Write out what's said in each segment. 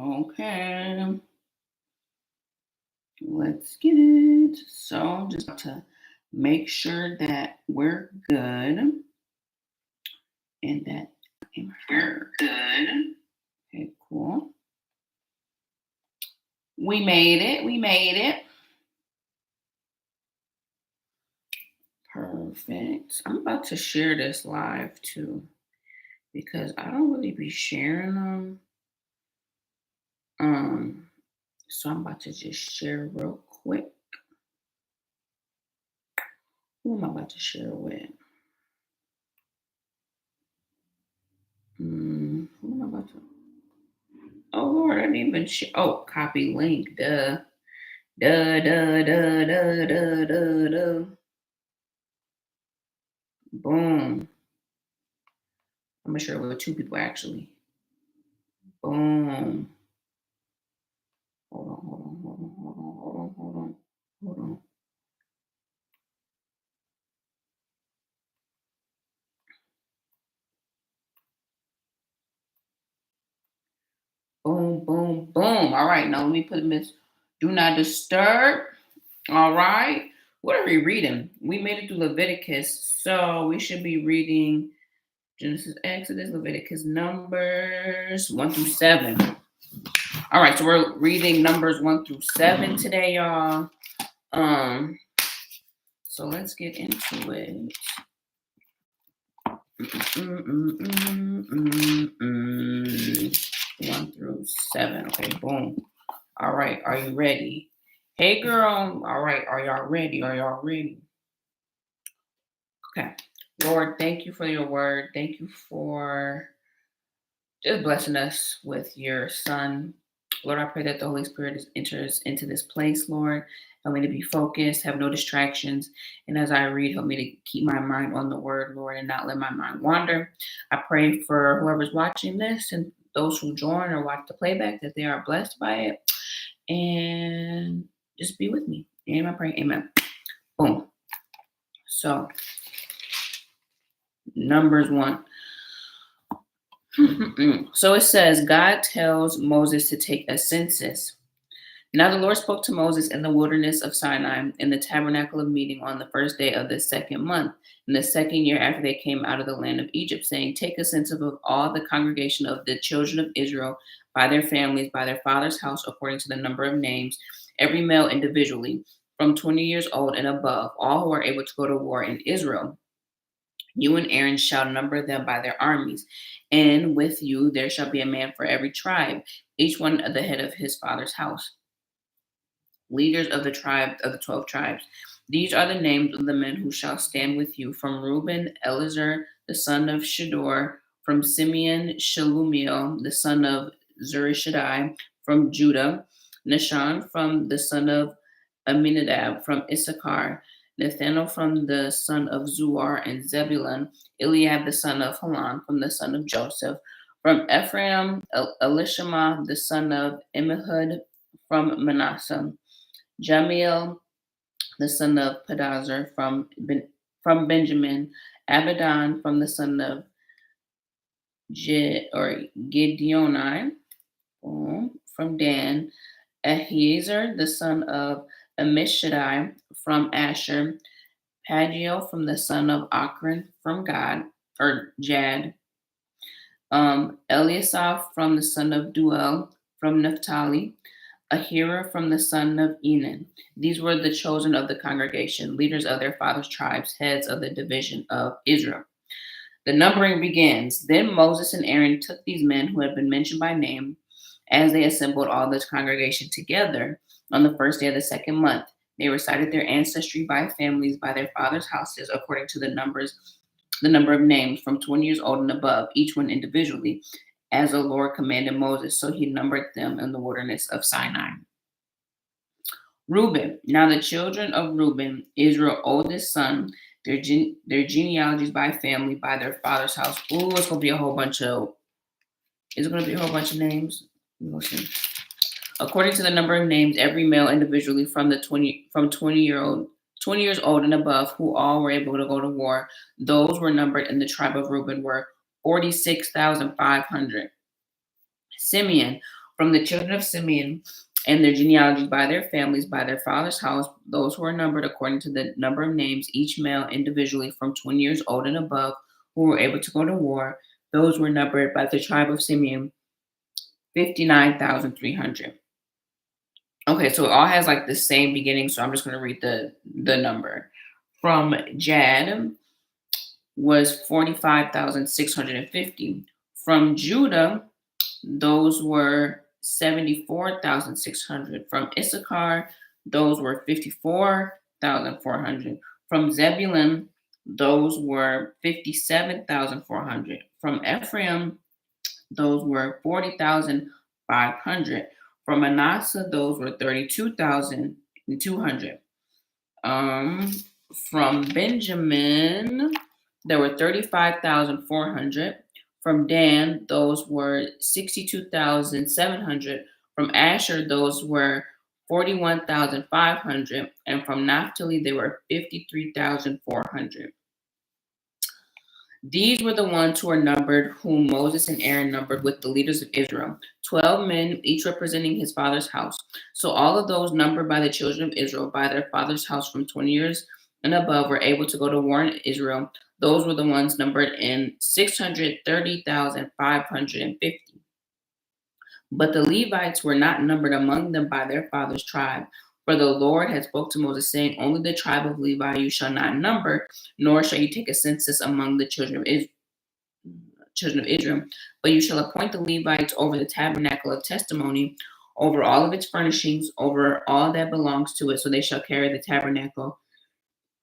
Okay. Let's get it. So just to make sure that we're good and that we're good. Okay, cool. We made it. We made it. Perfect. I'm about to share this live too because I don't really be sharing them. So I'm about to just share real quick. Who am I about to share with? Who am I about to? Oh Lord, I didn't even share. Oh, copy link. Duh. Duh, duh, duh, duh, duh, duh, duh. Boom. I'm gonna share it with two people actually. Boom. Hold on, hold on, hold on, hold on, hold on, hold on, hold on. Boom, boom, boom. All right, now let me put this. Do not disturb. All right. What are we reading? We made it through Leviticus, so we should be reading Genesis, Exodus, Leviticus, Numbers 1 through 7. All right, so we're reading Numbers 1 through 7 today, y'all. So let's get into it. 1 through 7. Okay, boom. All right, are you ready? Hey, girl. All right, are y'all ready? Are y'all ready? Okay. Lord, thank you for your word. Thank you for just blessing us with your son. Lord, I pray that the Holy Spirit enters into this place, Lord. Help me to be focused, have no distractions. And as I read, help me to keep my mind on the word, Lord, and not let my mind wander. I pray for whoever's watching this and those who join or watch the playback that they are blessed by it. And just be with me. Amen. I pray. Amen. Boom. So, Numbers 1. So it says, God tells Moses to take a census. Now the Lord spoke to Moses in the wilderness of Sinai in the tabernacle of meeting on the first day of the second month, in the second year after they came out of the land of Egypt, saying, take a census of all the congregation of the children of Israel by their families, by their father's house, according to the number of names, every male individually, from 20 years old and above, all who are able to go to war in Israel. You and Aaron shall number them by their armies, and with you there shall be a man for every tribe, each one at the head of his father's house. Leaders of the tribe of the 12 tribes. These are the names of the men who shall stand with you: from Reuben, Elizur, the son of Shedeur; from Simeon, Shelumiel, the son of Zurishaddai; from Judah, Nahshon, from the son of Aminadab; from Issachar, Nathanael, from the son of Zuar; and Zebulun, Eliab, the son of Helon, from the son of Joseph; from Ephraim, Elishama, the son of Ammihud; from Manasseh, Jamiel, the son of Pedazur; from Benjamin, Abidan, from the son of Gideoni; from Dan, Ahiezer, the son of Ammishaddai; from Asher, Pagiel, from the son of Akron; from Jad, Eliasaph, from the son of Duel; from Naphtali, Ahira, from the son of Enan. These were the chosen of the congregation, leaders of their fathers' tribes, heads of the division of Israel. The numbering begins. Then Moses and Aaron took these men who had been mentioned by name as they assembled all this congregation together on the first day of the second month. They recited their ancestry by families, by their fathers' houses, according to the number of names, from 20 years old and above, each one individually, as the Lord commanded Moses. So he numbered them in the wilderness of Sinai. Reuben. Now the children of Reuben, Israel's oldest son, their genealogies by family, by their father's house. Ooh, it's gonna be a whole bunch of. Is it gonna be a whole bunch of names? We'll see. According to the number of names, every male individually from 20 years old and above, who all were able to go to war, those were numbered in the tribe of Reuben were 46,500. Simeon, From the children of Simeon and their genealogies by their families, by their father's house, those who are numbered according to the number of names, each male individually from 20 years old and above, who were able to go to war, those were numbered by the tribe of Simeon, 59,300. Okay, so it all has like the same beginning, so I'm just going to read the number. From Jad was 45,650. From Judah, those were 74,600. From Issachar, those were 54,400. From Zebulun, those were 57,400. From Ephraim, those were 40,500. From Manasseh, those were 32,200. From Benjamin, there were 35,400. From Dan, those were 62,700. From Asher, those were 41,500. And from Naphtali, they were 53,400. These were the ones who were numbered, whom Moses and Aaron numbered with the leaders of Israel, 12 men, each representing his father's house. So all of those numbered by the children of Israel by their father's house from 20 years and above were able to go to war in Israel. Those were the ones numbered in 630,550. But the Levites were not numbered among them by their father's tribe. For the Lord had spoke to Moses, saying, only the tribe of Levi you shall not number, nor shall you take a census among the children of Israel. But you shall appoint the Levites over the tabernacle of testimony, over all of its furnishings, over all that belongs to it. So they shall carry the tabernacle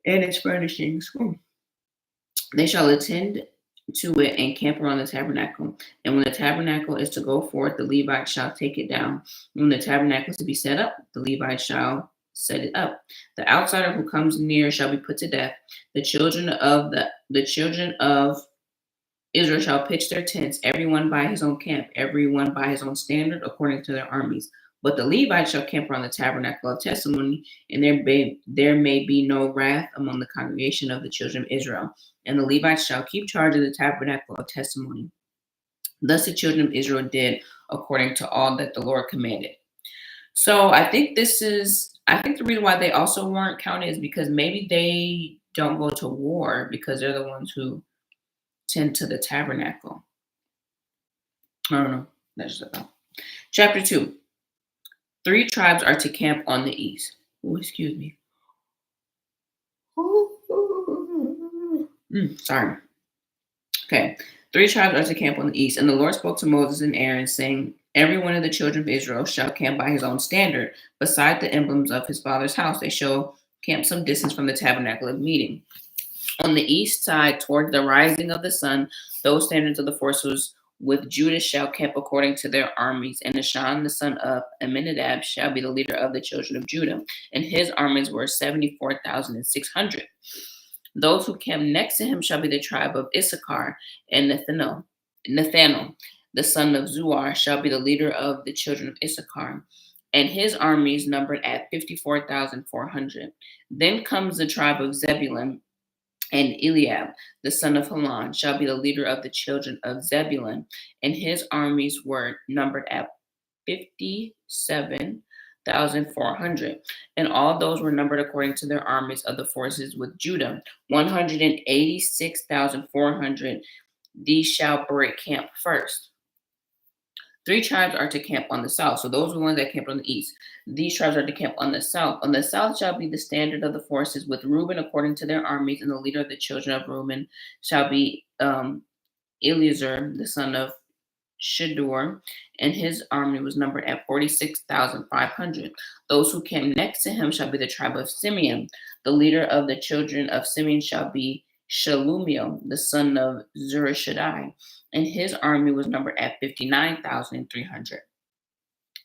and its furnishings. They shall attend to it and camp around the tabernacle. And when the tabernacle is to go forth, the Levites shall take it down. When the tabernacle is to be set up, the Levites shall set it up. The outsider who comes near shall be put to death. The children of Israel shall pitch their tents, everyone by his own camp, everyone by his own standard, according to their armies. But the Levites shall camp around the tabernacle of testimony, and there may be no wrath among the congregation of the children of Israel. And the Levites shall keep charge of the tabernacle of testimony. Thus the children of Israel did according to all that the Lord commanded. So I think the reason why they also weren't counted is because maybe they don't go to war because they're the ones who tend to the tabernacle. I don't know. That's just about. Chapter 2. 3 tribes are to camp on the east. Oh, excuse me. Sorry. Okay. 3 tribes are to camp on the east. And the Lord spoke to Moses and Aaron, saying, every one of the children of Israel shall camp by his own standard. Beside the emblems of his father's house, they shall camp some distance from the tabernacle of meeting. On the east side, toward the rising of the sun, those standards of the forces with Judah shall camp according to their armies, and Nashan the son of Amminadab shall be the leader of the children of Judah, and his armies were 74,600. Those who camp next to him shall be the tribe of Issachar, and Nathanael, the son of Zuar, shall be the leader of the children of Issachar, and his armies numbered at 54,400. Then comes the tribe of Zebulun, and Eliab, the son of Helon, shall be the leader of the children of Zebulun, and his armies were numbered at 57,400. And all those were numbered according to their armies of the forces with Judah, 186,400. These shall break camp first. 3 tribes are to camp on the south. So those are the ones that camped on the east. These tribes are to camp on the south. On the south shall be the standard of the forces with Reuben according to their armies, and the leader of the children of Reuben shall be Eleazar, the son of Shedeur, and his army was numbered at 46,500. Those who came next to him shall be the tribe of Simeon. The leader of the children of Simeon shall be Shelumiel, the son of Zurishaddai, and his army was numbered at 59,300.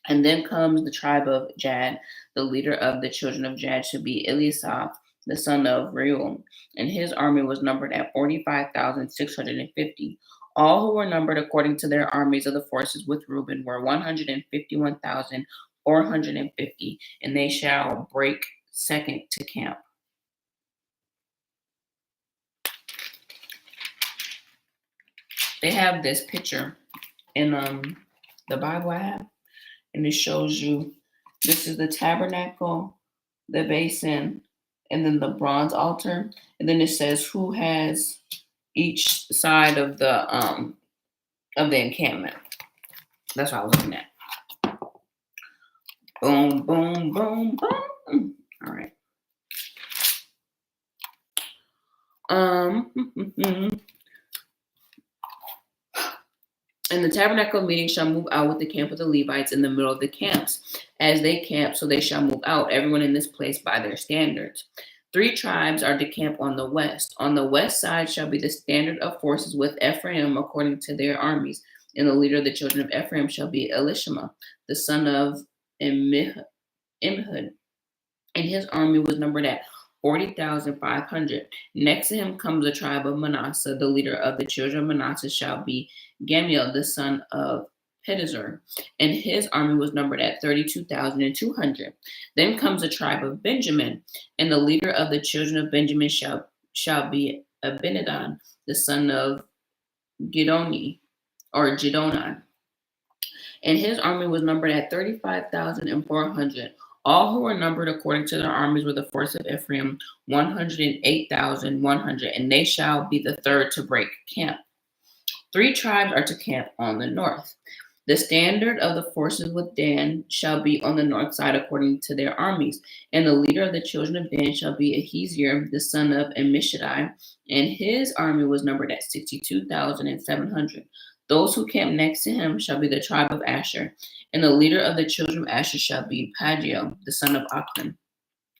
And then comes the tribe of Jad. The leader of the children of Jad should be Eliasaph, the son of Reuel, and his army was numbered at 45,650. All who were numbered according to their armies of the forces with Reuben were 151,450, and they shall break second to camp. They have this picture in the Bible I have. and it shows you this is the tabernacle, the basin, and then the bronze altar. And then it says who has each side of the encampment. That's what I was looking at. Boom, boom, boom, boom. All right. And the tabernacle meeting shall move out with the camp of the Levites in the middle of the camps. As they camp, so they shall move out, everyone in this place by their standards. 3 tribes are to camp on the west. On the west side shall be the standard of forces with Ephraim according to their armies. And the leader of the children of Ephraim shall be Elishama, the son of Ammihud. And his army was numbered at 40,500. Next to him comes the tribe of Manasseh. The leader of the children of Manasseh shall be Gamaliel, the son of Pedazur, and his army was numbered at 32,200. Then comes the tribe of Benjamin, and the leader of the children of Benjamin shall be Abinadab, the son of Gidoni, or Gidoni, and his army was numbered at 35,400. All who were numbered according to their armies were the force of Ephraim, 108,100, and they shall be the third to break camp. 3 tribes are to camp on the north. The standard of the forces with Dan shall be on the north side according to their armies, and the leader of the children of Dan shall be Ahiezer, the son of Ammishaddai, and his army was numbered at 62,700. Those who camp next to him shall be the tribe of Asher, and the leader of the children of Asher shall be Pagiel, the son of Achan,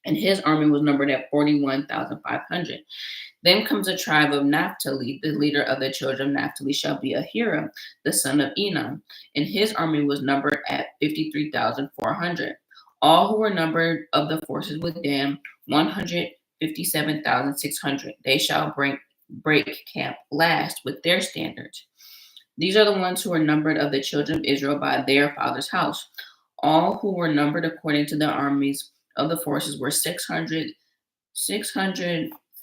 and his army was numbered at 41,500. Then comes the tribe of Naphtali. The leader of the children of Naphtali shall be Ahira, the son of Enan, and his army was numbered at 53,400. All who were numbered of the forces with Dan, 157,600. They shall break camp last with their standards. These are the ones who were numbered of the children of Israel by their father's house. All who were numbered according to the armies of the forces were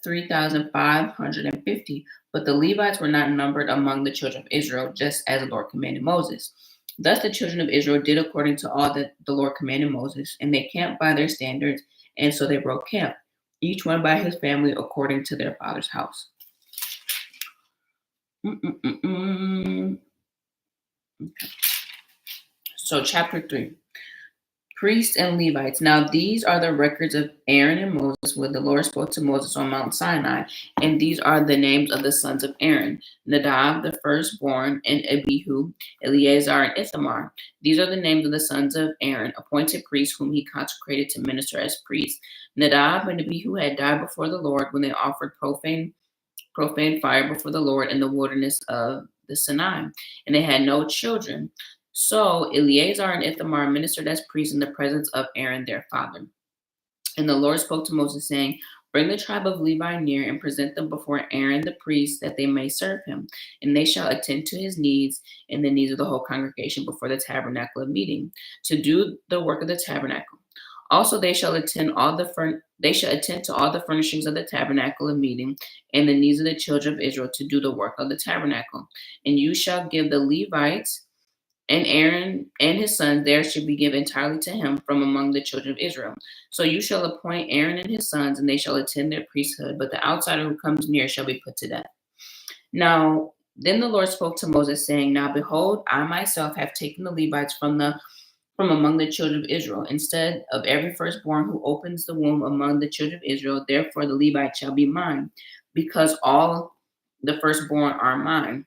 3,550, but the Levites were not numbered among the children of Israel, just as the Lord commanded Moses. Thus the children of Israel did according to all that the Lord commanded Moses, and they camped by their standards, and so they broke camp, each one by his family according to their father's house. Okay. So chapter 3. Priests and Levites. Now these are the records of Aaron and Moses when the Lord spoke to Moses on Mount Sinai. And these are the names of the sons of Aaron: Nadab, the firstborn, and Abihu, Eleazar, and Ithamar. These are the names of the sons of Aaron, appointed priests whom he consecrated to minister as priests. Nadab and Abihu had died before the Lord when they offered profane fire before the Lord in the wilderness of the Sinai, and they had no children. So Eleazar and Ithamar ministered as priests in the presence of Aaron their father. And the Lord spoke to Moses, saying, Bring the tribe of Levi near and present them before Aaron the priest, that they may serve him. And they shall attend to his needs and the needs of the whole congregation before the tabernacle of meeting, to do the work of the tabernacle. Also they shall attend to all the furnishings of the tabernacle of meeting and the needs of the children of Israel to do the work of the tabernacle. And you shall give the Levites, and Aaron and his sons there should be given entirely to him from among the children of Israel. So you shall appoint Aaron and his sons, and they shall attend their priesthood, but the outsider who comes near shall be put to death. Now, then the Lord spoke to Moses, saying, Now behold, I myself have taken the Levites from among the children of Israel, instead of every firstborn who opens the womb among the children of Israel. Therefore the Levites shall be mine, because all the firstborn are mine.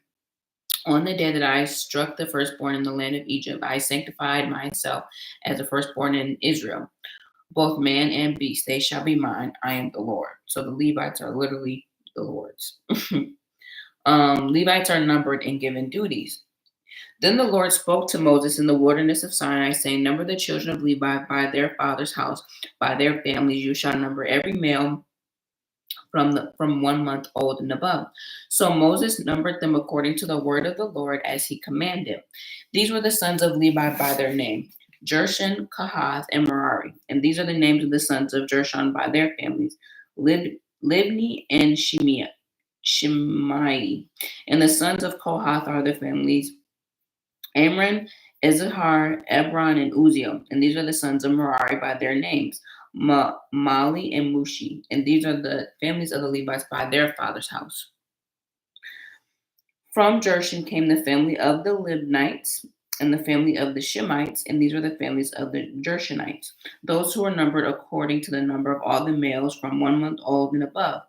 On the day that I struck the firstborn in the land of Egypt, I sanctified myself as the firstborn in Israel. Both man and beast, they shall be mine. I am the Lord. So the Levites are literally the Lord's. Levites are numbered and given duties. Then the Lord spoke to Moses in the wilderness of Sinai, saying, Number the children of Levi by their father's house, by their families. You shall number every male from 1 month old and above. So Moses numbered them according to the word of the Lord as he commanded. These were the sons of Levi by their name: Gershon, Kohath, and Merari. And these are the names of the sons of Gershon by their families: Libni and Shimei. And the sons of Kohath are the families: Amram Izahar, Ebron, and Uziel. And these are the sons of Merari by their names, Mali and Mushi. And these are the families of the Levites by their father's house. From Jershon came the family of the Libnites and the family of the Shemites, and these are the families of the Jershonites, those who were numbered according to the number of all the males from 1 month old and above.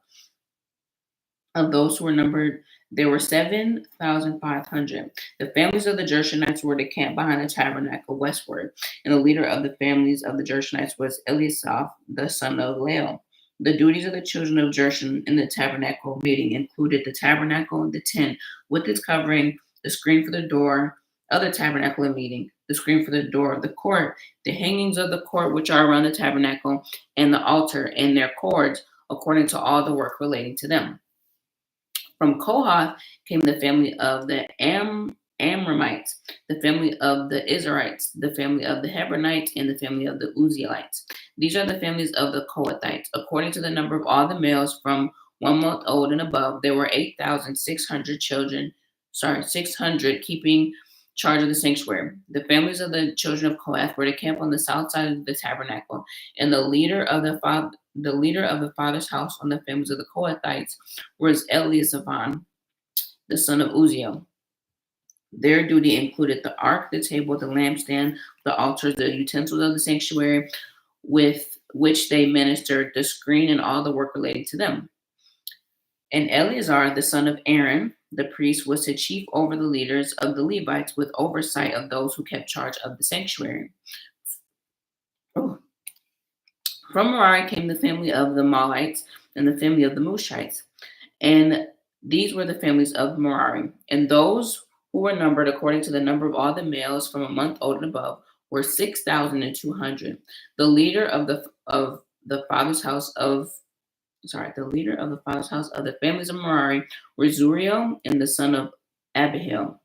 Of those who were numbered, there were 7,500. The families of the Jershonites were to camp behind the tabernacle westward, and the leader of the families of the Jershonites was Eliasaph, the son of Lael. The duties of the children of Jershon in the tabernacle meeting included the tabernacle, the tent with its covering, the screen for the door of the tabernacle of meeting, the screen for the door of the court, the hangings of the court which are around the tabernacle, and the altar and their cords, according to all the work relating to them. From Kohath came the family of the Amramites, the family of the Israelites, the family of the Hebronites, and the family of the Uzzielites. These are the families of the Kohathites. According to the number of all the males from 1 month old and above, there were 8,600 600 keeping charge of the sanctuary. The families of the children of Kohath were to camp on the south side of the tabernacle, and the leader of the father's house on the families of the Kohathites was Eliasaph, the son of Uziel. Their duty included the ark, the table, the lampstand, the altars, the utensils of the sanctuary, with which they ministered, the screen, and all the work related to them. And Eleazar, the son of Aaron, the priest, was the chief over the leaders of the Levites, with oversight of those who kept charge of the sanctuary. Oh. From Merari came the family of the Malites and the family of the Mushites. And these were the families of Merari. And those who were numbered according to the number of all the males from 1 month old and above were 6,200. The leader of the father's house of the families of Merari were Zuriel and the son of Abihail.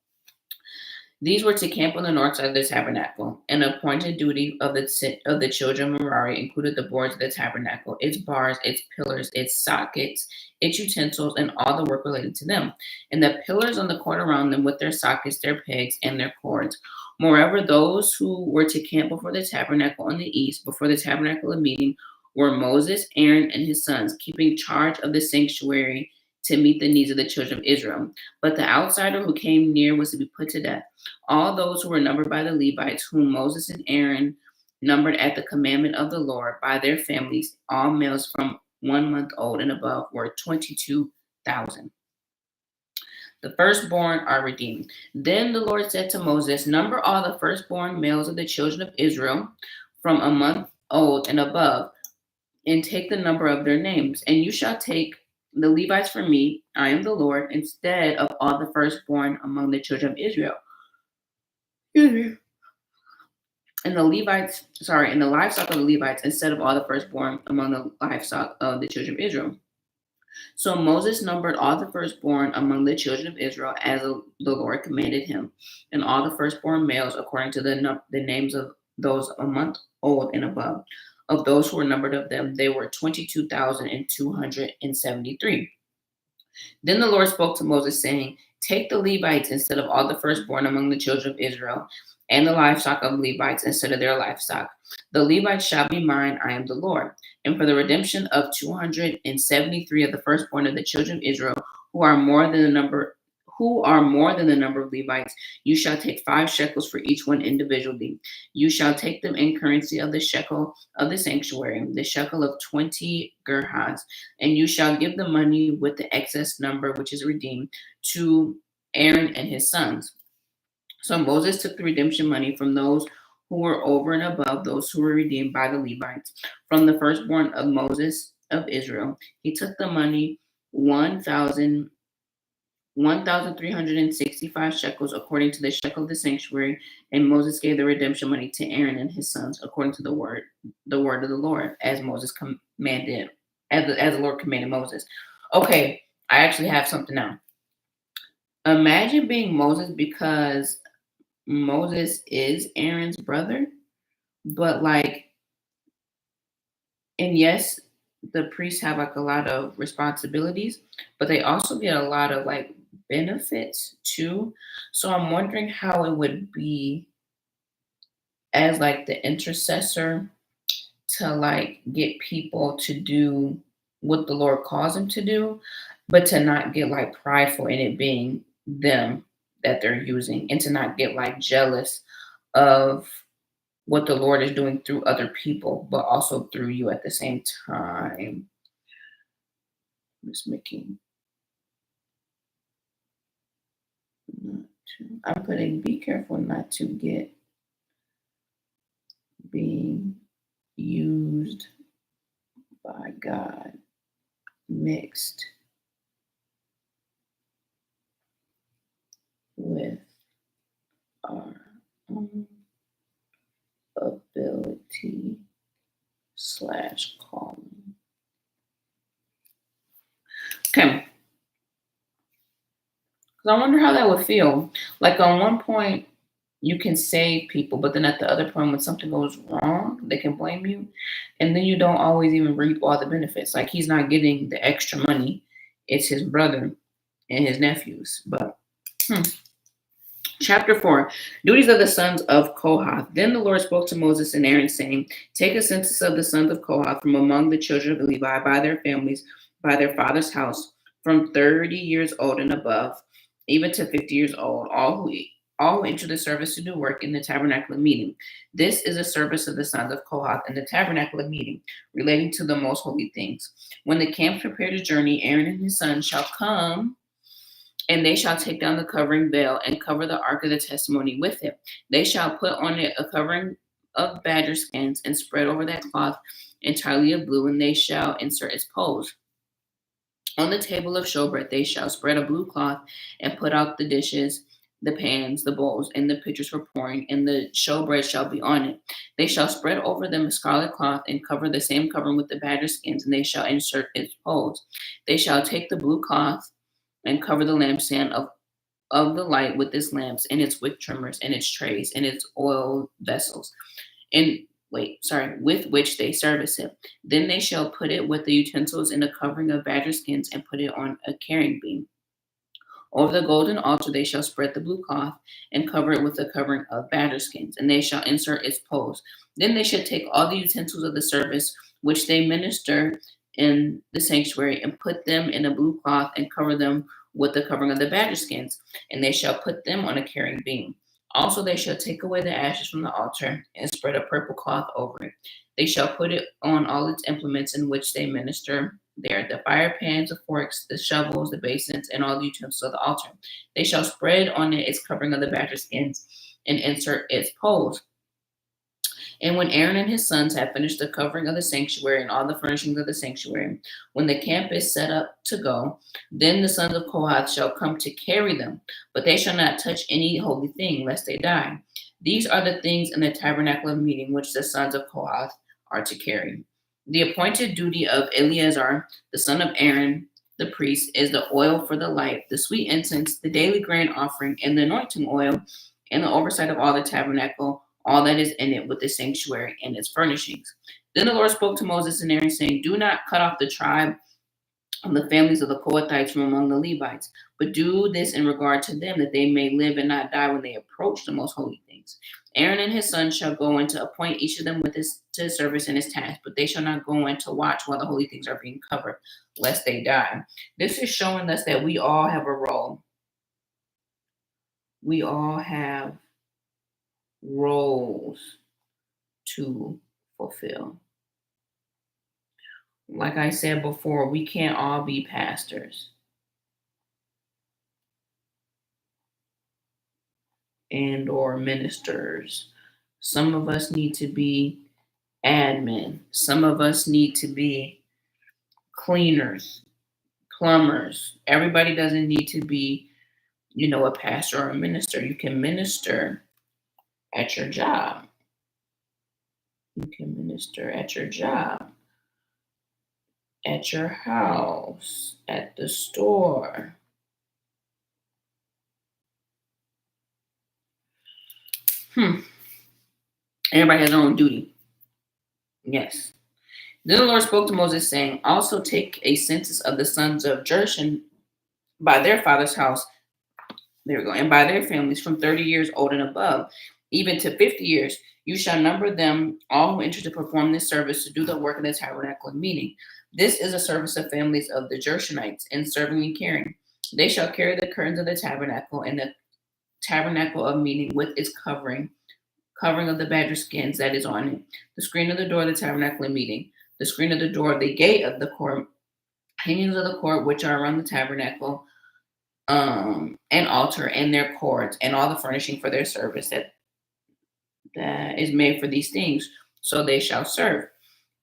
These were to camp on the north side of the tabernacle. An appointed duty of the children of Merari included the boards of the tabernacle, its bars, its pillars, its sockets, its utensils, and all the work related to them, and the pillars on the court around them with their sockets, their pegs, and their cords. Moreover, those who were to camp before the tabernacle on the east, before the tabernacle of meeting, were Moses, Aaron, and his sons, keeping charge of the sanctuary to meet the needs of the children of Israel. But the outsider who came near was to be put to death. All those who were numbered by the Levites, whom Moses and Aaron numbered at the commandment of the Lord by their families, all males from 1 month old and above, were 22,000. The firstborn are redeemed. Then the Lord said to Moses, number all the firstborn males of the children of Israel from 1 month old and above, and take the number of their names. And you shall take the Levites for me, I am the Lord, instead of all the firstborn among the children of Israel. And the livestock of the Levites, instead of all the firstborn among the livestock of the children of Israel. So Moses numbered all the firstborn among the children of Israel as the Lord commanded him, and all the firstborn males according to the names of those 1 month old and above. Of those who were numbered of them, they were 22,273. Then the Lord spoke to Moses, saying, take the Levites instead of all the firstborn among the children of Israel, and the livestock of Levites instead of their livestock. The Levites shall be mine, I am the Lord. And for the redemption of 273 of the firstborn of the children of Israel, who are more than the number of Levites, you shall take 5 shekels for each one individually. You shall take them in currency of the shekel of the sanctuary, the shekel of 20 gerhas, and you shall give the money with the excess number which is redeemed to Aaron and his sons. So Moses took the redemption money from those who were over and above those who were redeemed by the Levites. From the firstborn of Moses of Israel, he took the money 1,365 shekels according to the shekel of the sanctuary, and Moses gave the redemption money to Aaron and his sons according to the word of the Lord, as Moses commanded, as the Lord commanded Moses. Okay, I actually have something now. Imagine being Moses, because Moses is Aaron's brother, but and yes, the priests have a lot of responsibilities, but they also get a lot of benefits too. So I'm wondering how it would be as like the intercessor to like get people to do what the Lord calls them to do, but to not get like prideful in it being them that they're using, and to not get like jealous of what the Lord is doing through other people, but also through you at the same time. I'm just making, I'm putting, be careful not to get being used by God mixed with our own ability slash calling. Okay. Because I wonder how that would feel. Like on one point, you can save people, but then at the other point, when something goes wrong, they can blame you. And then you don't always even reap all the benefits. Like he's not getting the extra money, it's his brother and his nephews. But, Chapter 4, Duties of the Sons of Kohath. Then the Lord spoke to Moses and Aaron, saying, Take a census of the sons of Kohath from among the children of Levi by their families, by their father's house, from 30 years old and above, even to 50 years old, all who enter the service to do work in the tabernacle of meeting. This is a service of the sons of Kohath in the tabernacle of meeting, relating to the most holy things. When the camps prepare to journey, Aaron and his sons shall come, and they shall take down the covering veil and cover the ark of the testimony with it. They shall put on it a covering of badger skins and spread over that cloth entirely of blue, and they shall insert its poles. On the table of showbread they shall spread a blue cloth and put out the dishes, the pans, the bowls, and the pitchers for pouring, and the showbread shall be on it. They shall spread over them a scarlet cloth and cover the same covering with the badger skins, and they shall insert its poles. They shall take the blue cloth and cover the lampstand of the light with its lamps and its wick trimmers and its trays and its oil vessels, with which they service it. Then they shall put it with the utensils in a covering of badger skins and put it on a carrying beam. Over the golden altar they shall spread the blue cloth and cover it with a covering of badger skins, and they shall insert its poles. Then they shall take all the utensils of the service which they minister in the sanctuary and put them in a blue cloth and cover them with the covering of the badger skins, and they shall put them on a carrying beam. Also they shall take away the ashes from the altar and spread a purple cloth over it. They shall put it on all its implements in which they minister there, the fire pans, the forks, the shovels, the basins, and all the utensils of the altar. They shall spread on it its covering of the badger skins and insert its poles. And when Aaron and his sons have finished the covering of the sanctuary and all the furnishings of the sanctuary, when the camp is set up to go, then the sons of Kohath shall come to carry them, but they shall not touch any holy thing, lest they die. These are the things in the tabernacle of meeting which the sons of Kohath are to carry. The appointed duty of Eleazar, the son of Aaron, the priest, is the oil for the light, the sweet incense, the daily grain offering, and the anointing oil, and the oversight of all the tabernacle, all that is in it, with the sanctuary and its furnishings. Then the Lord spoke to Moses and Aaron, saying, Do not cut off the tribe of the families of the Kohathites from among the Levites, but do this in regard to them, that they may live and not die when they approach the most holy things. Aaron and his sons shall go in to appoint each of them with his to his service and his task, but they shall not go in to watch while the holy things are being covered, lest they die. This is showing us that we all have a role. We all have roles to fulfill. Like I said before, we can't all be pastors and or ministers. Some of us need to be admin. Some of us need to be cleaners, plumbers. Everybody doesn't need to be, a pastor or a minister. You can minister at your job. You can minister at your job, at your house, at the store. Everybody has their own duty. Yes. Then the Lord spoke to Moses, saying, Also take a census of the sons of Gershon by their father's house. There we go. And by their families from 30 years old and above, even to 50 years. You shall number them all who enter to perform this service to do the work of the tabernacle of meeting. This is a service of families of the Gershonites in serving and caring. They shall carry the curtains of the tabernacle and the tabernacle of meeting with its covering of the badger skins that is on it, the screen of the door of the tabernacle of meeting, the screen of the door of the gate of the court, hangings of the court which are around the tabernacle, and altar and their cords, and all the furnishing for their service that is made for these things, so they shall serve.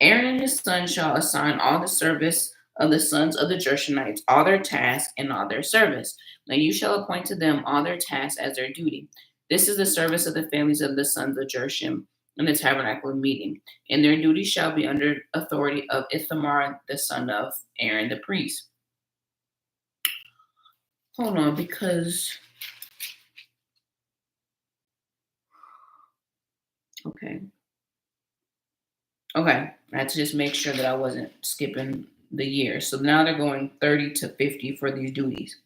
Aaron and his sons shall assign all the service of the sons of the Gershonites, all their tasks and all their service. Now you shall appoint to them all their tasks as their duty. This is the service of the families of the sons of Gershon in the tabernacle of meeting, and their duty shall be under authority of Ithamar, the son of Aaron the priest. Hold on, because okay, I had to just make sure that I wasn't skipping the year. So now they're going 30 to 50 for these duties.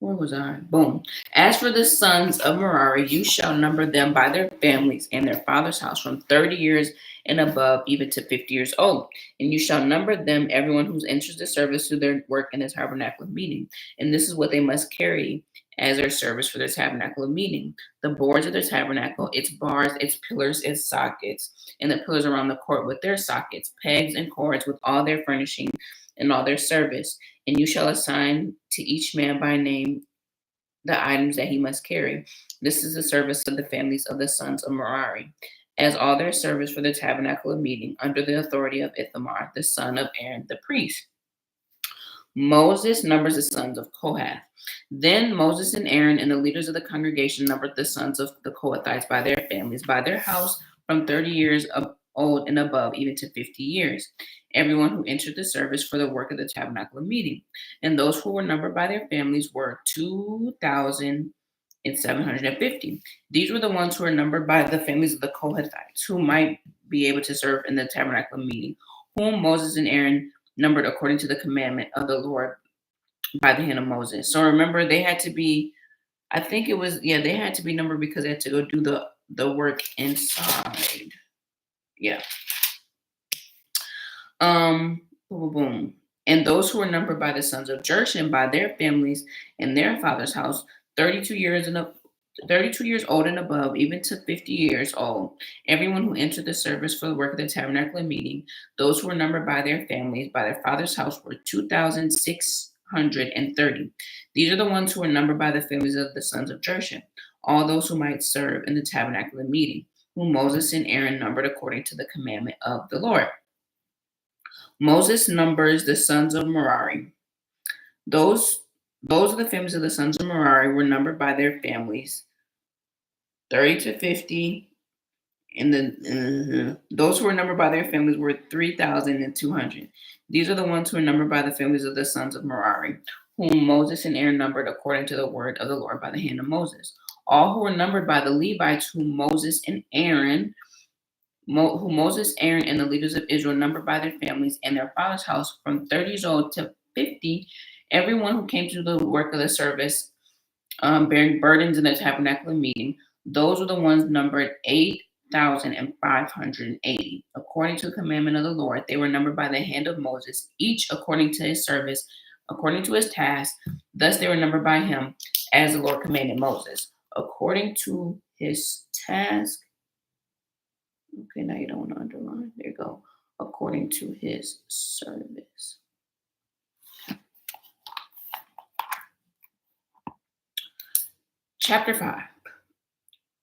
Where was I? Boom. As for the sons of Merari, you shall number them by their families and their father's house from 30 years and above, even to 50 years old. And you shall number them, everyone who's enters the service to their work in the tabernacle of meeting. And this is what they must carry as their service for the tabernacle of meeting: the boards of the tabernacle, its bars, its pillars, its sockets, and the pillars around the court with their sockets, pegs, and cords with all their furnishing and all their service. And you shall assign to each man by name the items that he must carry. This is the service of the families of the sons of Merari, as all their service for the tabernacle of meeting, under the authority of Ithamar, the son of Aaron the priest. Moses numbers the sons of Kohath. Then Moses and Aaron and the leaders of the congregation numbered the sons of the Kohathites by their families, by their house, from 30 years old and above, even to 50 years. Everyone who entered the service for the work of the tabernacle of meeting. And those who were numbered by their families were 2,750. These were the ones who were numbered by the families of the Kohathites, who might be able to serve in the tabernacle of meeting, whom Moses and Aaron numbered according to the commandment of the Lord by the hand of Moses. So remember, they had to be, I think it was, they had to be numbered because they had to go do the work inside. Yeah. Boom, boom, boom. And those who were numbered by the sons of Gershon by their families and their father's house, 32 years old and above, even to 50 years old, everyone who entered the service for the work of the tabernacle and meeting. Those who were numbered by their families, by their father's house, were 2,630. These are the ones who were numbered by the families of the sons of Gershon, all those who might serve in the tabernacle and meeting, whom Moses and Aaron numbered according to the commandment of the Lord. Moses numbers the sons of Merari. Those are the families of the sons of Merari were numbered by their families, 30 to 50. And those who were numbered by their families were 3,200. These are the ones who were numbered by the families of the sons of Merari, whom Moses and Aaron numbered according to the word of the Lord by the hand of Moses. All who were numbered by the Levites, whom Moses, Aaron, and the leaders of Israel numbered by their families and their father's house, from 30 years old to 50, everyone who came to the work of the service, bearing burdens in the tabernacle of meeting, those were the ones numbered 8,580. According to the commandment of the Lord, they were numbered by the hand of Moses, each according to his service, according to his task. Thus they were numbered by him, as the Lord commanded Moses, according to his task. Okay, now you don't want to underline. There you go. According to his service. Chapter 5.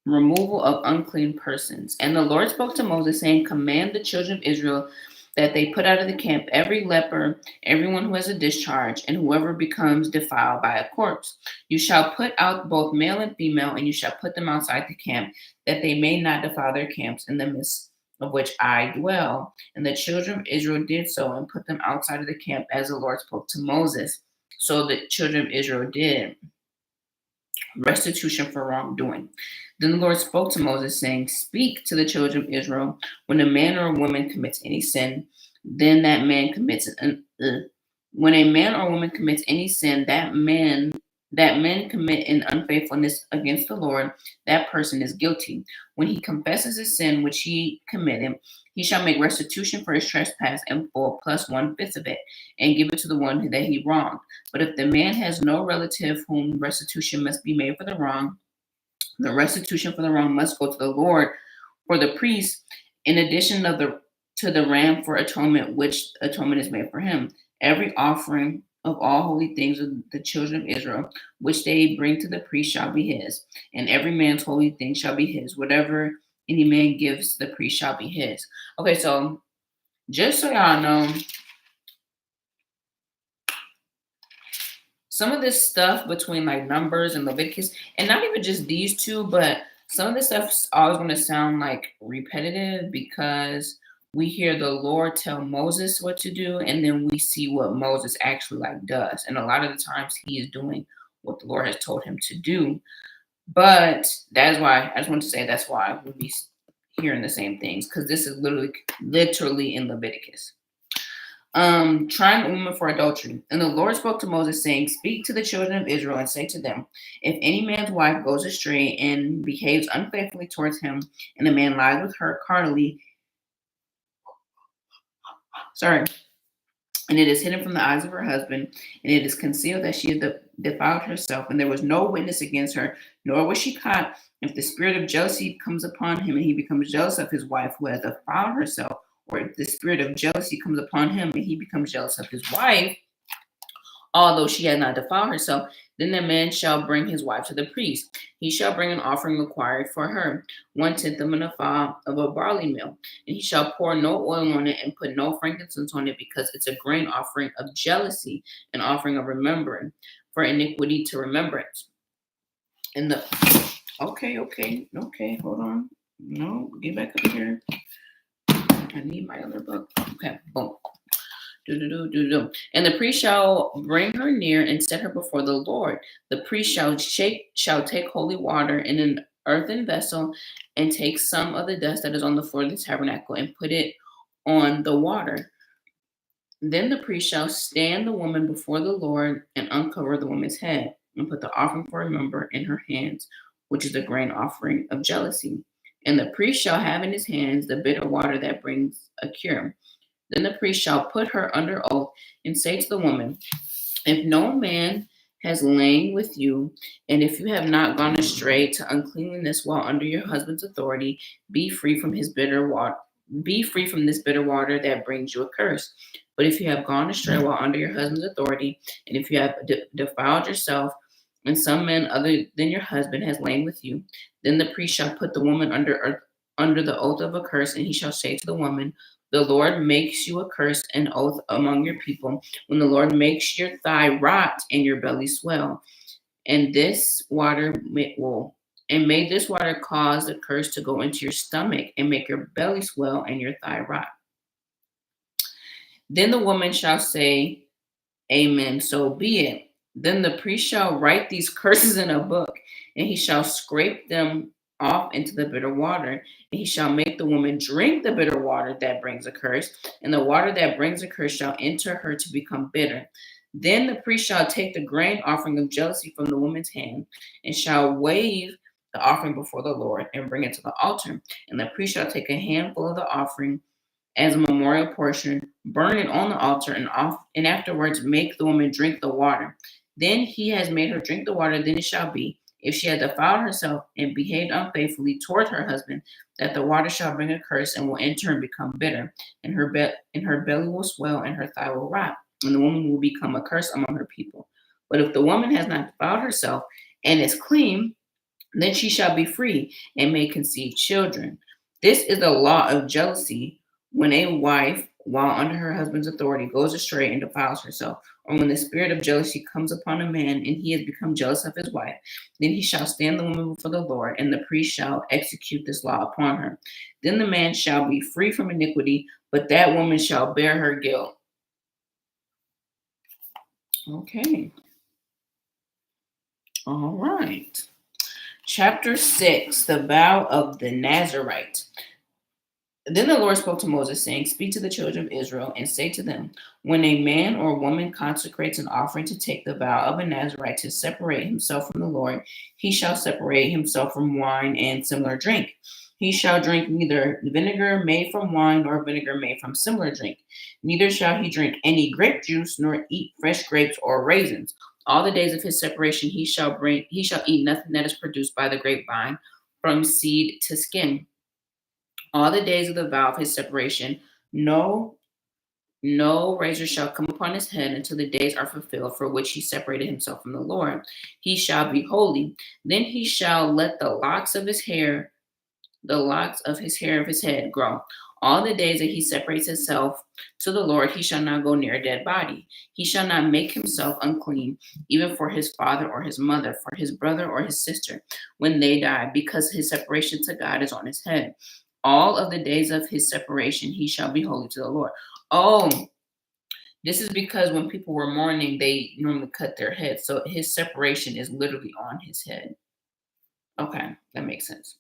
Removal of unclean persons. And the Lord spoke to Moses, saying, command the children of Israel that they put out of the camp every leper, everyone who has a discharge, and whoever becomes defiled by a corpse. You shall put out both male and female, and you shall put them outside the camp, that they may not defile their camps in the midst of which I dwell. And the children of Israel did so, and put them outside of the camp, as the Lord spoke to Moses. So the children of Israel did. Restitution for wrongdoing. Then the Lord spoke to Moses, saying, speak to the children of Israel, when a man or a woman commits any sin, then that man commits when a man or woman commits any sin, that man that men commit an unfaithfulness against the Lord, that person is guilty. When he confesses his sin which he committed, he shall make restitution for his trespass in full, plus 1/5 of it, and give it to the one that he wronged. But if the man has no relative whom restitution must be made for the wrong, the restitution for the wrong must go to the Lord for the priest, in addition to the ram for atonement, which atonement is made for him. Every offering of all holy things of the children of Israel, which they bring to the priest, shall be his, and every man's holy thing shall be his. Whatever any man gives the priest shall be his. Okay, so just so y'all know, some of this stuff between like Numbers and Leviticus, and not even just these two, but some of this stuff's always going to sound like repetitive because we hear the Lord tell Moses what to do, and then we see what Moses actually like does. And a lot of the times he is doing what the Lord has told him to do. But that is why I just want to say that's why we'll be hearing the same things, because this is literally in Leviticus. Trying a woman for adultery. And the Lord spoke to Moses, saying, Speak to the children of Israel and say to them, If any man's wife goes astray and behaves unfaithfully towards him, and the man lies with her carnally, and it is hidden from the eyes of her husband, and it is concealed that she has defiled herself, and there was no witness against her, nor was she caught, if the spirit of jealousy comes upon him, and he becomes jealous of his wife who has defiled herself, or if the spirit of jealousy comes upon him, and he becomes jealous of his wife, although she has not defiled herself, then the man shall bring his wife to the priest. He shall bring an offering required for her, 1/10 of an ephah of a barley meal. And he shall pour no oil on it and put no frankincense on it, because it's a grain offering of jealousy, an offering of remembrance, for iniquity to remembrance. And the okay, hold on. No, get back up here. I need my other book. Okay, boom. And the priest shall bring her near and set her before the Lord. The priest shall take holy water in an earthen vessel, and take some of the dust that is on the floor of the tabernacle and put it on the water. Then the priest shall stand the woman before the Lord and uncover the woman's head, and put the offering for remember in her hands, which is the grain offering of jealousy. And the priest shall have in his hands the bitter water that brings a cure. Then the priest shall put her under oath and say to the woman, If no man has lain with you, and if you have not gone astray to uncleanliness while under your husband's authority, be free from his bitter water. Be free from this bitter water that brings you a curse. But if you have gone astray while under your husband's authority, and if you have defiled yourself, and some man other than your husband has lain with you, then the priest shall put the woman under the oath of a curse, and he shall say to the woman, The Lord makes you a curse and oath among your people, when the Lord makes your thigh rot and your belly swell. And this water may this water cause the curse to go into your stomach and make your belly swell and your thigh rot. Then the woman shall say, Amen, so be it. Then the priest shall write these curses in a book, and he shall scrape them off into the bitter water, and he shall make the woman drink the bitter water that brings a curse, and the water that brings a curse shall enter her to become bitter. Then the priest shall take the grain offering of jealousy from the woman's hand, and shall wave the offering before the Lord, and bring it to the altar. And the priest shall take a handful of the offering as a memorial portion, burn it on the altar, and afterwards make the woman drink the water. Then he has made her drink the water, then it shall be, if she has defiled herself and behaved unfaithfully toward her husband, that the water shall bring a curse and will enter and become bitter, and her belly will swell and her thigh will rot, and the woman will become a curse among her people. But if the woman has not defiled herself and is clean, then she shall be free and may conceive children. This is the law of jealousy, when a wife, while under her husband's authority, goes astray and defiles herself, or when the spirit of jealousy comes upon a man and he has become jealous of his wife, then he shall stand the woman before the Lord, and the priest shall execute this law upon her. Then the man shall be free from iniquity, but that woman shall bear her guilt. Okay. All right. Chapter 6, the vow of the Nazarite. Then the Lord spoke to Moses, saying, Speak to the children of Israel and say to them, When a man or woman consecrates an offering to take the vow of a Nazarite to separate himself from the Lord, he shall separate himself from wine and similar drink. He shall drink neither vinegar made from wine nor vinegar made from similar drink. Neither shall he drink any grape juice nor eat fresh grapes or raisins. All the days of his separation he shall eat nothing that is produced by the grapevine from seed to skin. All the days of the vow of his separation, no no razor shall come upon his head until the days are fulfilled for which he separated himself from the Lord. He shall be holy. Then he shall let the locks of his hair of his head grow. All the days that he separates himself to the Lord, he shall not go near a dead body. He shall not make himself unclean, even for his father or his mother, for his brother or his sister, when they die, because his separation to God is on his head. All of the days of his separation, he shall be holy to the Lord. Oh, this is because when people were mourning, they normally cut their head. So his separation is literally on his head. Okay, that makes sense.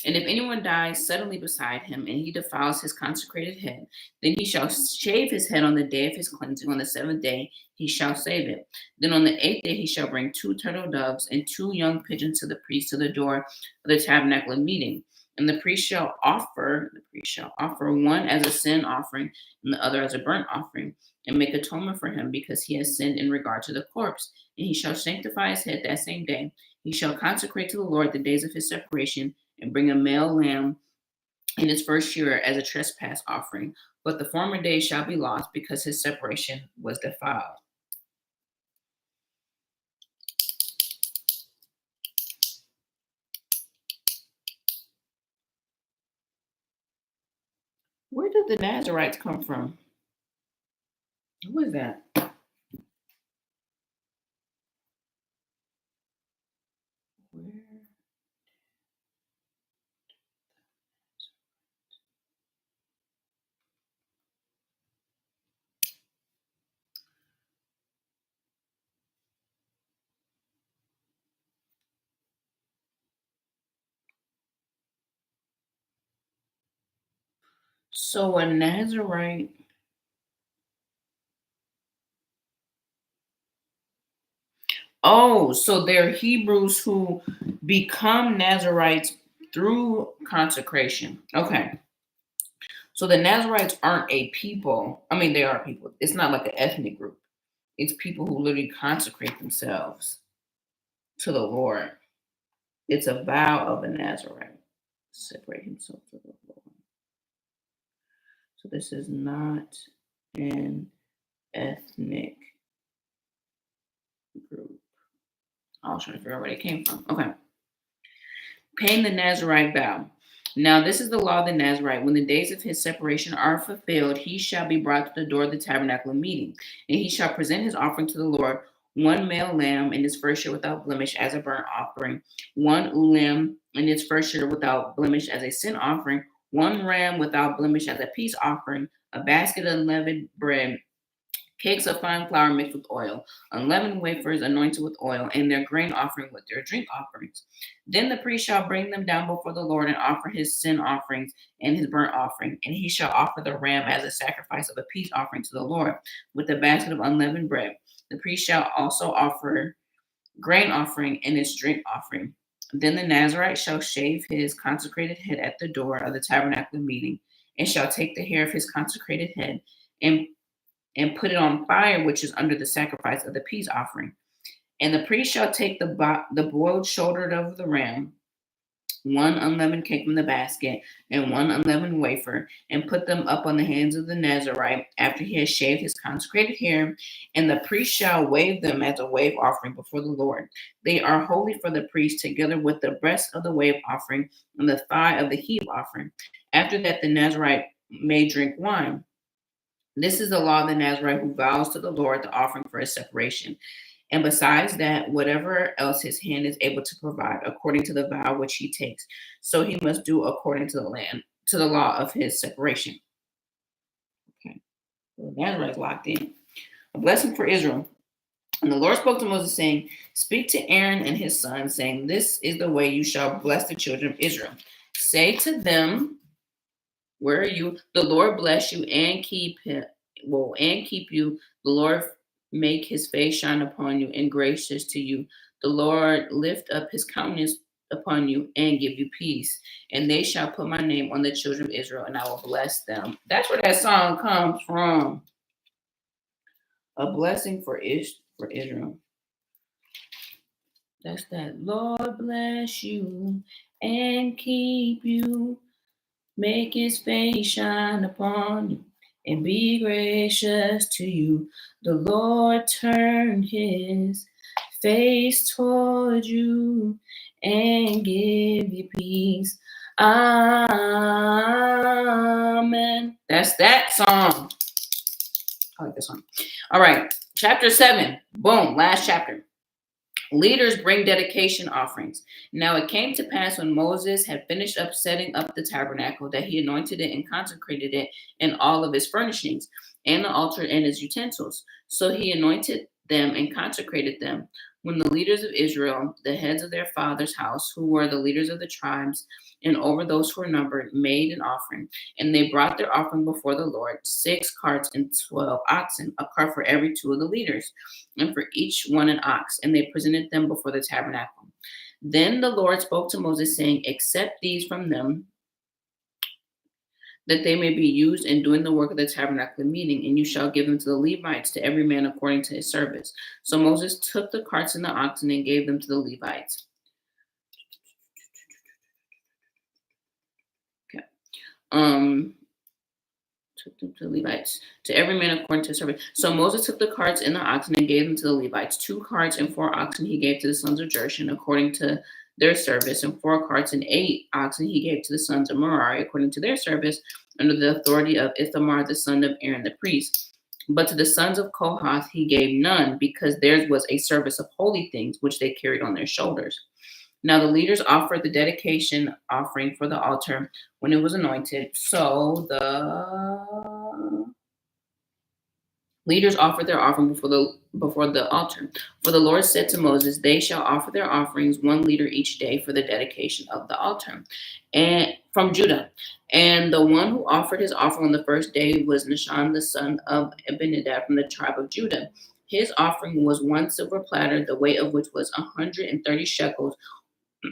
And if anyone dies suddenly beside him, and he defiles his consecrated head, then he shall shave his head on the day of his cleansing. On the seventh day he shall save it. Then on the eighth day he shall bring 2 turtle doves and 2 young pigeons to the priest to the door of the tabernacle of meeting. And the priest shall offer one as a sin offering and the other as a burnt offering, and make atonement for him because he has sinned in regard to the corpse. And he shall sanctify his head that same day. He shall consecrate to the Lord the days of his separation, and bring a male lamb in its first year as a trespass offering. But the former days shall be lost because his separation was defiled. Where did the Nazarites come from? Who is that? Where? So a Nazarite. Oh, so they're Hebrews who become Nazarites through consecration. Okay. So the Nazarites aren't a people. I mean, they are people. It's not like an ethnic group. It's people who literally consecrate themselves to the Lord. It's a vow of a Nazarite. Separate himself to the Lord. So this is not an ethnic group. I was trying to figure out where they came from. Okay. Paying the Nazarite vow. Now this is the law of the Nazarite. When the days of his separation are fulfilled, he shall be brought to the door of the tabernacle of meeting, and he shall present his offering to the Lord, one male lamb in its first year without blemish as a burnt offering, one lamb in its first year without blemish as a sin offering, one ram without blemish as a peace offering, a basket of unleavened bread, cakes of fine flour mixed with oil, unleavened wafers anointed with oil, and their grain offering with their drink offerings. Then the priest shall bring them down before the Lord and offer his sin offerings and his burnt offering. And he shall offer the ram as a sacrifice of a peace offering to the Lord with the basket of unleavened bread. The priest shall also offer grain offering and its drink offering. Then the Nazarite shall shave his consecrated head at the door of the tabernacle of meeting, and shall take the hair of his consecrated head and put it on fire, which is under the sacrifice of the peace offering. And the priest shall take the boiled shoulder of the ram, one unleavened cake from the basket, and one unleavened wafer, and put them up on the hands of the Nazarite after he has shaved his consecrated hair. And the priest shall wave them as a wave offering before the Lord. They are holy for the priest, together with the breast of the wave offering and the thigh of the heave offering. After that, the Nazarite may drink wine. This is the law of the Nazarite who vows to the Lord the offering for his separation. And besides that, whatever else his hand is able to provide, according to the vow which he takes, so he must do according to the law of his separation. Okay. So the Nazarite is locked in. A blessing for Israel. And the Lord spoke to Moses, saying, Speak to Aaron and his sons, saying, This is the way you shall bless the children of Israel. Say to them, Where are you? The Lord bless you and keep him. Well, and keep you. The Lord make his face shine upon you and gracious to you. The Lord lift up his countenance upon you and give you peace. And they shall put my name on the children of Israel, and I will bless them. That's where that song comes from. A blessing for Israel. That's that. Lord bless you and keep you. Make his face shine upon you and be gracious to you. The Lord turn his face toward you and give you peace. Amen. That's that song. I like this one. All right. Chapter 7. Boom. Last chapter. Leaders bring dedication offerings. Now it came to pass when Moses had finished up setting up the tabernacle that he anointed it and consecrated it and all of its furnishings and the altar and its utensils. So he anointed them and consecrated them. When the leaders of Israel, the heads of their father's house, who were the leaders of the tribes, and over those who were numbered, made an offering, and they brought their offering before the Lord, 6 carts and 12 oxen, a cart for every 2 of the leaders, and for each one an ox, and they presented them before the tabernacle. Then the Lord spoke to Moses, saying, accept these from them, that they may be used in doing the work of the tabernacle meeting, and you shall give them to the Levites, to every man according to his service. So Moses took the carts and the oxen and gave them to the Levites. Okay. Took them to the Levites, to every man according to his service. So Moses took the carts and the oxen and gave them to the Levites. 2 carts and 4 oxen he gave to the sons of Gershon according to their service, and 4 carts and 8 oxen he gave to the sons of Merari according to their service, under the authority of Ithamar the son of Aaron the priest. But to the sons of Kohath he gave none, because theirs was a service of holy things which they carried on their shoulders. Now the leaders offered the dedication offering for the altar when it was anointed. So the leaders offered their offering before the altar. For the Lord said to Moses, they shall offer their offerings 1 liter each day for the dedication of the altar, and from Judah. And the one who offered his offering on the first day was Nahshon the son of Abinadab from the tribe of Judah. His offering was 1 silver platter, the weight of which was 130 shekels.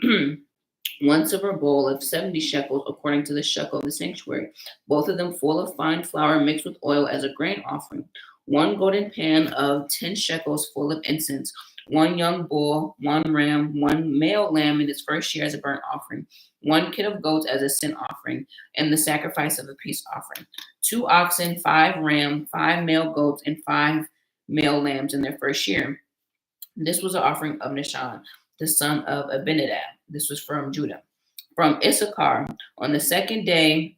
1 silver bowl of 70 shekels according to the shekel of the sanctuary, both of them full of fine flour mixed with oil as a grain offering. 1 golden pan of 10 shekels full of incense. 1 young bull, 1 ram, 1 male lamb in its first year as a burnt offering. 1 kid of goats as a sin offering, and the sacrifice of a peace offering. 2 oxen, 5 ram, 5 male goats, and 5 male lambs in their first year. This was an offering of Nahshon, the son of Abinadab. This was from Judah. From Issachar, on the second day,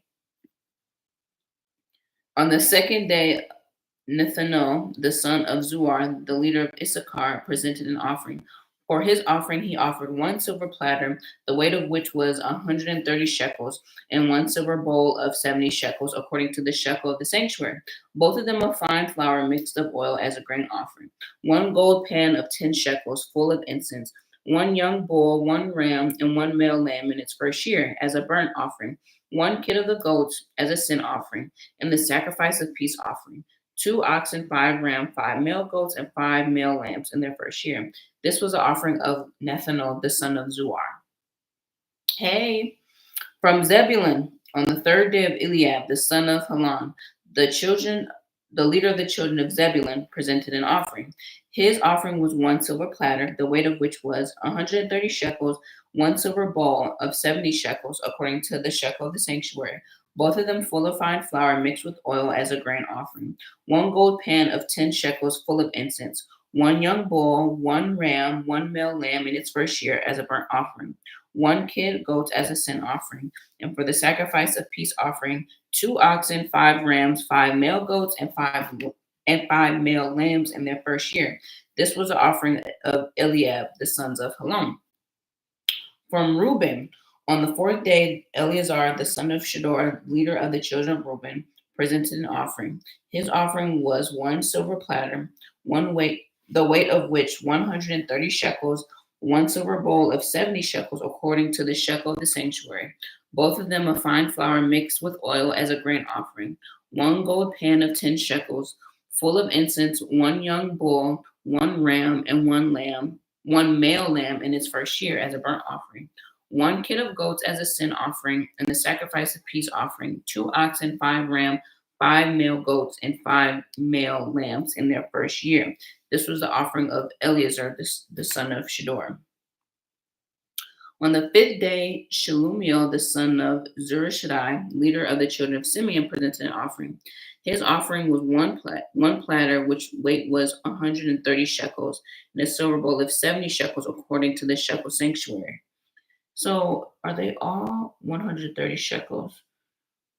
Nethanel, the son of Zuar, the leader of Issachar, presented an offering. For his offering, he offered 1 silver platter, the weight of which was 130 shekels, and 1 silver bowl of 70 shekels, according to the shekel of the sanctuary, both of them of fine flour mixed of oil as a grain offering. 1 gold pan of 10 shekels, full of incense. 1 young bull, 1 ram, and 1 male lamb in its first year as a burnt offering. 1 kid of the goats as a sin offering, and the sacrifice of peace offering. 2 oxen, 5 ram, 5 male goats, and 5 male lambs in their first year. This was the offering of Nethanel, the son of Zuar. Hey, from Zebulun, on the 3rd day of Eliab, the son of Helon, the leader of the children of Zebulun, presented an offering. His offering was 1 silver platter, the weight of which was 130 shekels, 1 silver bowl of 70 shekels, according to the shekel of the sanctuary, both of them full of fine flour mixed with oil as a grain offering. 1 gold pan of 10 shekels full of incense. 1 young bull, 1 ram, 1 male lamb in its first year as a burnt offering. 1 kid goat as a sin offering. And for the sacrifice of peace offering, 2 oxen, 5 rams, 5 male goats, and 5 male lambs in their first year. This was the offering of Eliab, the sons of Helon. From Reuben, on the 4th day, Eleazar, the son of Shedor, leader of the children of Reuben, presented an offering. His offering was 1 silver platter, the weight of which 130 shekels, 1 silver bowl of 70 shekels, according to the shekel of the sanctuary, both of them of fine flour mixed with oil as a grain offering, 1 gold pan of 10 shekels, full of incense, 1 young bull, 1 ram, and 1 lamb, 1 male lamb in its first year as a burnt offering, 1 kid of goats as a sin offering, and the sacrifice of peace offering, 2 oxen, 5 ram, 5 male goats, and 5 male lambs in their first year. This was the offering of Eleazar, the son of Shedor. On the 5th day, Shelumiel, the son of Zurishaddai, leader of the children of Simeon, presented an offering. His offering was one platter, which weight was 130 shekels, and a silver bowl of 70 shekels, according to the shekel sanctuary. So, are they all 130 shekels?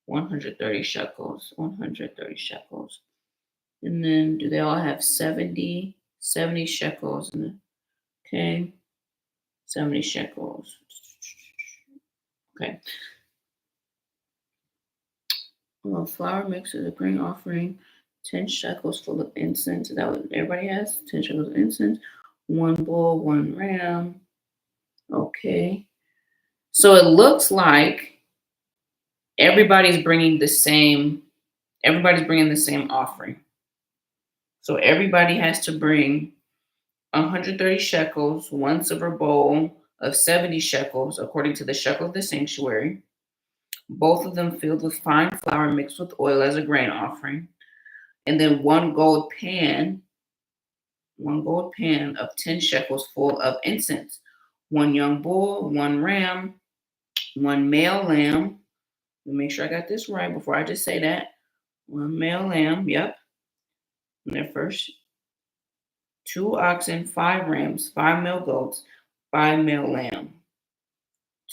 130 shekels, 130 shekels. And then, do they all have 70 shekels? Okay, 70 shekels. Okay. Well, flour mixed with a grain offering, 10 shekels full of incense. Is that what everybody has? 10 shekels of incense, 1 bull, 1 ram. Okay. So it looks like everybody's bringing the same offering. So everybody has to bring 130 shekels, 1 silver bowl of 70 shekels, according to the shekel of the sanctuary, both of them filled with fine flour mixed with oil as a grain offering, and then 1 gold pan of 10 shekels full of incense, 1 young bull, 1 ram, 1 male lamb. Let me make sure I got this right before I just say that. 1 male lamb, yep. And their first 2 oxen, 5 rams, 5 male goats, 5 male lamb.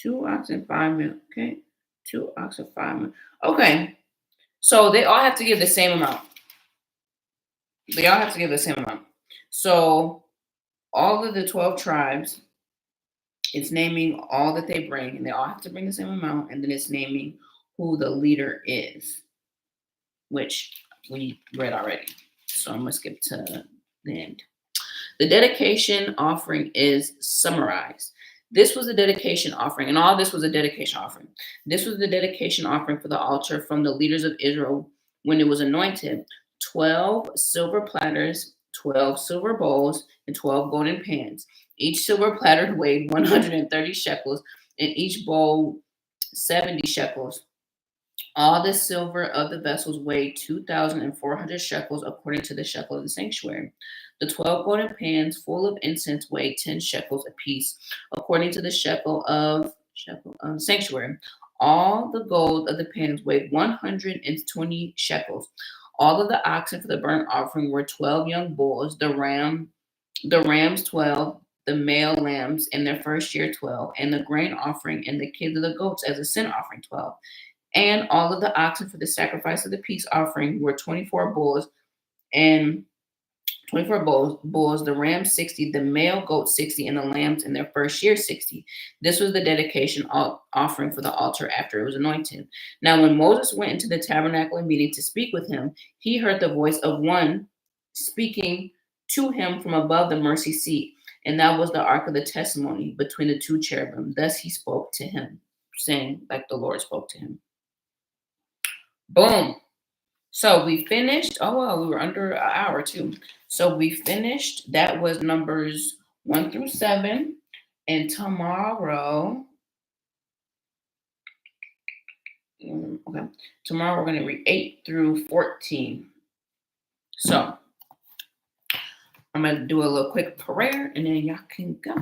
2 oxen, 5 male. Okay. 2 oxen, 5 male. Okay. So they all have to give the same amount. So all of the 12 tribes, it's naming all that they bring, and they all have to bring the same amount, and then it's naming who the leader is, which we read already. So I'm going to skip to the end. The dedication offering is summarized. This was a dedication offering, and all this was a dedication offering. This was the dedication offering for the altar from the leaders of Israel when it was anointed. 12 silver platters, 12 silver bowls, and 12 golden pans. Each silver platter weighed 130 shekels, and each bowl 70 shekels. All the silver of the vessels weighed 2,400 shekels, according to the shekel of the sanctuary. The 12 golden pans full of incense weighed 10 shekels apiece, according to the shekel of sanctuary. All the gold of the pans weighed 120 shekels. All of the oxen for the burnt offering were 12 young bulls, the rams 12, the male lambs in their first year 12, and the grain offering and the kids of the goats as a sin offering 12. And all of the oxen for the sacrifice of the peace offering were 24 bulls, and 24 bulls, the rams 60, the male goats 60, and the lambs in their first year 60. This was the dedication offering for the altar after it was anointed. Now, when Moses went into the tabernacle of meeting to speak with him, he heard the voice of one speaking to him from above the mercy seat, and that was the ark of the testimony between the 2 cherubim. Thus he spoke to him, saying, like the Lord spoke to him. Boom. So we finished. Oh, well, we were under an hour too. So we finished. That was numbers 1 through 7. And tomorrow, tomorrow we're going to read 8 through 14. So I'm going to do a little quick prayer and then y'all can go.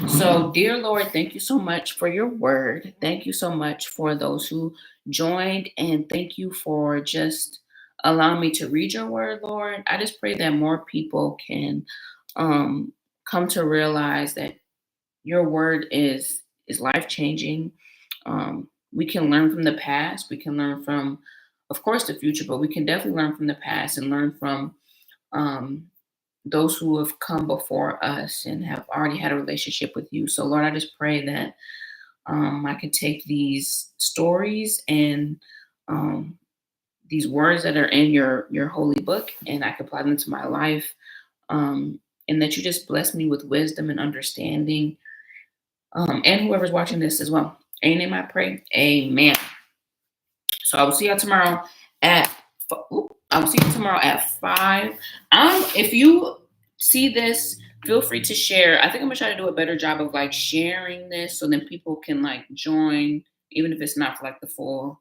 So, dear Lord, thank you so much for your word. Thank you so much for those who joined, and thank you for just allowing me to read your word, Lord. I just pray that more people can come to realize that your word is life-changing. We can learn from the past. We can learn from, of course, the future, but we can definitely learn from the past and learn from those who have come before us and have already had a relationship with you. So, Lord, I just pray that I can take these stories and these words that are in your holy book, and I can apply them to my life, and that you just bless me with wisdom and understanding, and whoever's watching this as well. In your name I pray. Amen. So I will see y'all tomorrow at I will see you tomorrow at 5. If you see this, feel free to share. I think I'm gonna try to do a better job of like sharing this so then people can like join, even if it's not for like the full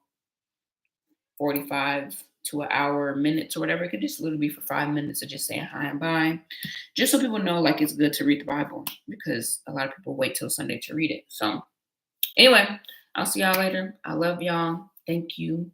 45 to an hour, minutes or whatever. It could just literally be for 5 minutes of just saying hi and bye. Just so people know like it's good to read the Bible because a lot of people wait till Sunday to read it. So anyway, I'll see y'all later. I love y'all. Thank you.